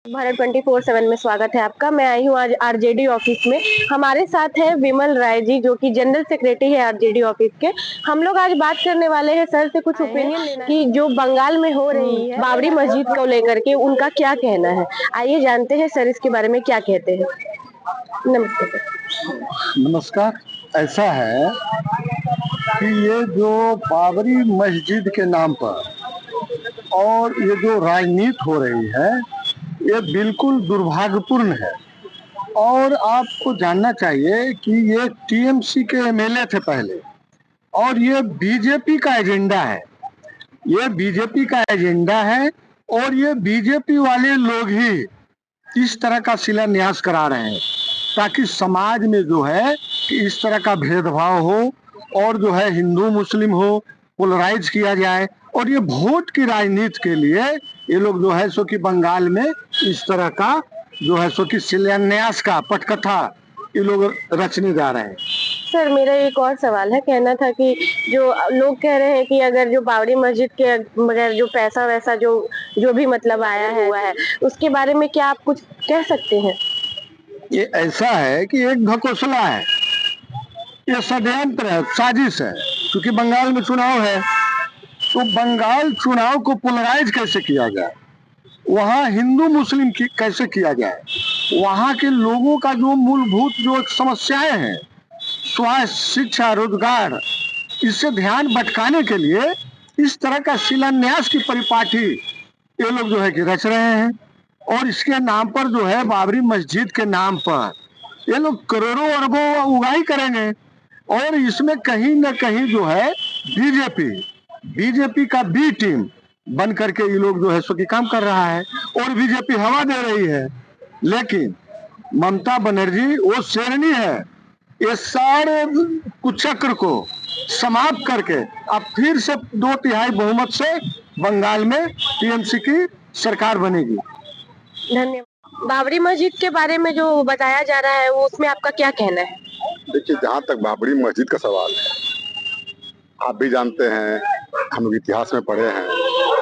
भारत 24/7 में स्वागत है आपका। मैं आई हूँ आज आरजेडी ऑफिस में। हमारे साथ है विमल राय जी, जो कि जनरल सेक्रेटरी है आरजेडी ऑफिस के। हम लोग आज बात करने वाले हैं सर से कुछ ओपिनियन लेना कि जो बंगाल में हो रही है बाबरी मस्जिद को लेकर के उनका क्या कहना है। आइए जानते हैं सर इसके बारे में क्या कहते हैं। नमस्ते सर। नमस्कार। ऐसा है कि ये जो बाबरी मस्जिद के नाम पर और ये जो राजनीति हो रही है, ये बिल्कुल दुर्भाग्यपूर्ण है। और आपको जानना चाहिए कि ये टीएमसी के एमएलए थे पहले, और ये बीजेपी का एजेंडा है। ये बीजेपी का एजेंडा है और ये बीजेपी वाले लोग ही इस तरह का शिलान्यास करा रहे हैं ताकि समाज में जो है कि इस तरह का भेदभाव हो और जो है हिंदू मुस्लिम हो, पोलराइज किया जाए। और ये वोट की राजनीति के लिए ये लोग जो है सो कि बंगाल में इस तरह का जो है सो कि शिलान्यास का पटकथा ये लोग रचने जा रहे हैं। सर मेरा एक और सवाल है, कहना था कि जो लोग कह रहे हैं कि अगर जो बाबरी मस्जिद के बगैर जो पैसा वैसा जो जो भी मतलब आया है हुआ है, उसके बारे में क्या आप कुछ कह सकते हैं? ये ऐसा है कि एक घोषणा है, ये षड्यंत्र है, साजिश है। क्योंकि बंगाल में चुनाव है, तो बंगाल चुनाव को पोलराइज कैसे किया जाए, वहाँ हिंदू मुस्लिम की कैसे किया जाए, वहाँ के लोगों का जो मूलभूत जो समस्याएं हैं, स्वास्थ्य, शिक्षा, रोजगार, इससे ध्यान भटकाने के लिए इस तरह का शिलान्यास की परिपाटी ये लोग जो है कि रच रहे हैं। और इसके नाम पर जो है बाबरी मस्जिद के नाम पर ये लोग करोड़ों अरबों उगाही करेंगे। और इसमें कहीं न कहीं जो है बीजेपी का बी टीम बन करके ये लोग जो है सो कि काम कर रहा है और बीजेपी हवा दे रही है। लेकिन ममता बनर्जी वो शेरनी है, ये सारे कुचक्र को समाप्त करके अब फिर से 2/3 बहुमत से बंगाल में टीएमसी की सरकार बनेगी। धन्यवाद। बाबरी मस्जिद के बारे में जो बताया जा रहा है वो उसमें आपका क्या कहना है? देखिए, जहाँ तक बाबरी मस्जिद का सवाल है, आप भी जानते हैं, हम लोग इतिहास में पढ़े हैं,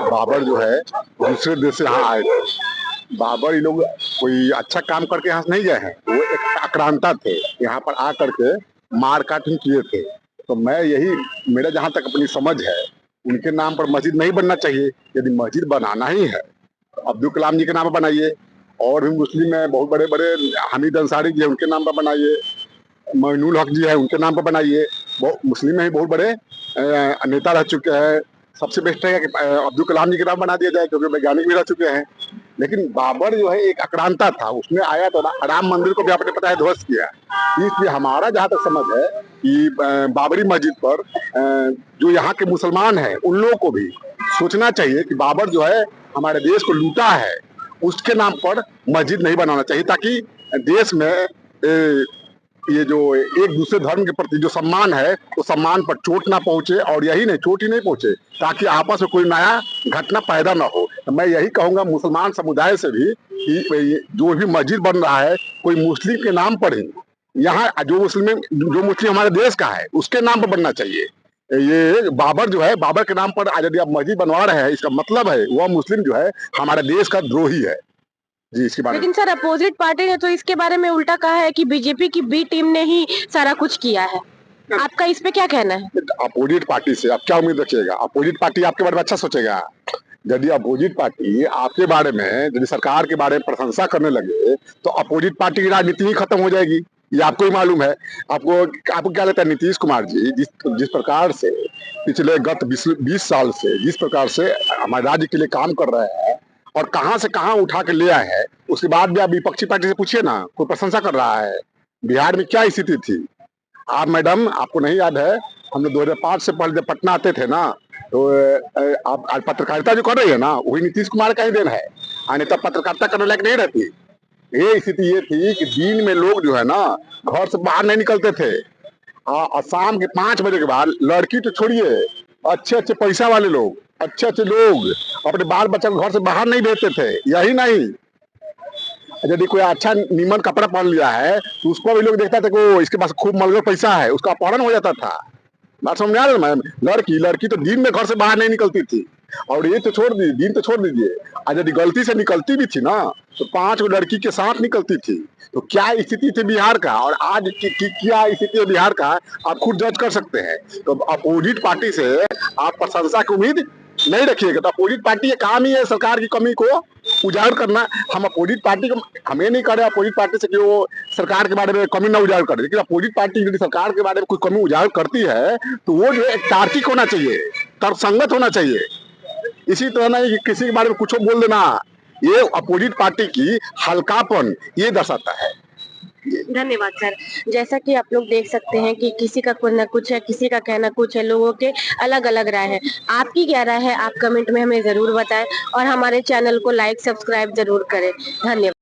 बाबर जो है दूसरे देश से यहाँ आए थे। बाबर ये लोग कोई अच्छा काम करके यहाँ से नहीं गए हैं, वो एक आक्रांता थे, यहाँ पर आ करके मार काट किए थे। तो मैं यही, मेरा जहाँ तक अपनी समझ है, उनके नाम पर मस्जिद नहीं बनना चाहिए। यदि मस्जिद बनाना ही है तो अब्दुल कलाम जी के नाम पर बनाइए, और भी मुस्लिम में बहुत बड़े बड़े हामिद अंसारी जी है, उनके नाम पर बनाइए, मोइनुल हक जी है, उनके नाम पर बनाइए। मुस्लिम में ही बहुत बड़े नेता रह चुके हैं। सबसे बेस्ट है कि अब्दुल कलाम जी के नाम बना दिया जाए, क्योंकि वैज्ञानिक भी रह चुके हैं। लेकिन बाबर जो है एक आक्रांता था, उसने आया तो राम मंदिर को भी आपने पता है ध्वस्त किया। इसलिए हमारा जहाँ तक समझ है कि बाबरी मस्जिद पर जो यहाँ के मुसलमान हैं उन लोगों को भी सोचना चाहिए कि बाबर जो है हमारे देश को लूटा है, उसके नाम पर मस्जिद नहीं बनाना चाहिए, ताकि देश में ये जो एक दूसरे धर्म के प्रति जो सम्मान है वो सम्मान पर चोट ना पहुंचे, और यही नहीं, चोट ही नहीं पहुंचे, ताकि आपस में कोई नया घटना पैदा ना हो। तो मैं यही कहूंगा मुसलमान समुदाय से भी कि जो भी मस्जिद बन रहा है कोई मुस्लिम के नाम पर ही, यहाँ जो मुस्लिम हमारे देश का है उसके नाम पर बनना चाहिए। ये बाबर जो है, बाबर के नाम पर यदि आप मस्जिद बनवा रहे हैं, इसका मतलब है वह मुस्लिम जो है हमारे देश का द्रोही है जी। इसके बारे में लेकिन सर अपोजिट पार्टी ने तो इसके बारे में उल्टा कहा है कि बीजेपी की बी टीम ने ही सारा कुछ किया है। आपका इस पे क्या कहना है? अपोजिट पार्टी से आप क्या उम्मीद रखिएगा? अपोजिट पार्टी आपके बारे में अच्छा सोचेगा? यदि अपोजिट पार्टी आपके बारे में, यदि सरकार के बारे में प्रशंसा करने लगे तो अपोजिट पार्टी की राजनीति ही खत्म हो जाएगी। ये आपको ही मालूम है। आपको क्या लगता है, नीतीश कुमार जी जिस प्रकार से पिछले गत 20 साल से जिस प्रकार से हमारे राज्य के लिए काम कर रहे हैं और कहां से कहां उठा के ले आए हैं, उसके बाद भी आप विपक्षी पार्टी से पूछिए ना, कोई प्रशंसा कर रहा है? बिहार में क्या स्थिति थी? आप मैडम, आपको नहीं याद है, हम लोग 2005 से पहले जब पटना आते थे ना, तो आप आज पत्रकारिता जो कर रही है ना, वही नीतीश कुमार का ही देन है। नहीं तब पत्रकारिता करने लायक नहीं रहती। ये स्थिति ये थी कि दिन में लोग जो है ना घर से बाहर नहीं निकलते थे, और शाम के 5 बजे के बाद लड़की तो छोड़िए, अच्छे अच्छे पैसा वाले लोग, अच्छे अच्छे लोग अपने बाल बच्चा को घर से बाहर नहीं भेजते थे। यही नहीं, यदि कोई अच्छा नीमन कपड़ा पहन लिया है तो उसको भी लोग देखता था कि इसके पास खूब मलबे पैसा है, उसका अपहरण हो जाता था। बात समझ आ रहा है मैम? लड़की तो दिन में घर से बाहर नहीं निकलती थी। और ये तो छोड़ दीजिए, दिन तो छोड़ दीजिए, आज यदि गलती से निकलती भी थी ना तो 5 गो लड़की के साथ निकलती थी, तो क्या स्थिति थी बिहार का और आज क्या स्थिति है बिहार का, आप खुद जज कर सकते हैं। तो अपोजिट पार्टी से आप प्रशंसा की उम्मीद नहीं रखिएगा। तो अपोजिट पार्टी का काम ही है सरकार की कमी को उजागर करना। हम अपोजिट पार्टी को हमें नहीं कर रहे अपोजिट पार्टी से कि वो सरकार के बारे में कमी ना उजागर करे, लेकिन अपोजिट पार्टी यदि सरकार के बारे में कोई कमी उजागर करती है तो वो जो है तार्किक होना चाहिए, तर्कसंगत होना चाहिए। इसी तरह नहीं कि किसी के बारे में कुछ बोल देना, ये अपोजिट पार्टी की हल्कापन ये दर्शाता है। धन्यवाद सर। जैसा कि आप लोग देख सकते हैं कि किसी का कुछ ना कुछ है, किसी का कहना कुछ है, लोगों के अलग अलग राय है। आपकी क्या राय है आप कमेंट में हमें जरूर बताएं और हमारे चैनल को लाइक सब्सक्राइब जरूर करें। धन्यवाद।